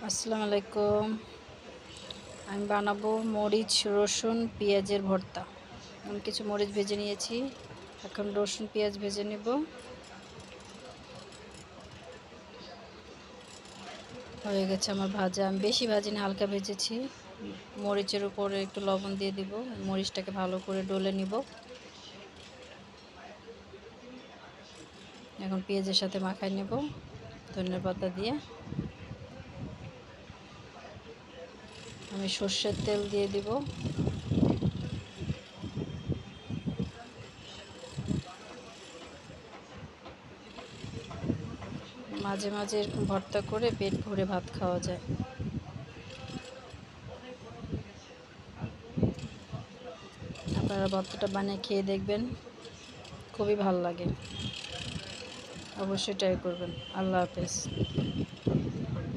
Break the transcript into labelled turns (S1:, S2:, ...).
S1: আসসালামু আলাইকুম। আমি বানাবো মরিচ, রসুন, পেঁয়াজের ভর্তা। আমি কিছু মরিচ ভেজে নিয়েছি, এখন রসুন পেঁয়াজ ভেজে নেব। হয়ে গেছে আমার ভাজা। আমি বেশি ভাজিনি, হালকা ভেজেছি। মরিচের উপরে একটু লবণ দিয়ে দিব, মরিচটাকে ভালো করে ডলে নিব। এখন পেঁয়াজের সাথে মাখাই নেব ধনিয়া পাতা দিয়ে। আমি সর্ষের তেল দিয়ে দিব। মাঝে মাঝে এরকম ভর্তা করে পেট ভরে ভাত খাওয়া যায়। আপনারা ভর্তাটা বানিয়ে খেয়ে দেখবেন, খুবই ভালো লাগে। অবশ্যই ট্রাই করবেন। আল্লাহ হাফেজ।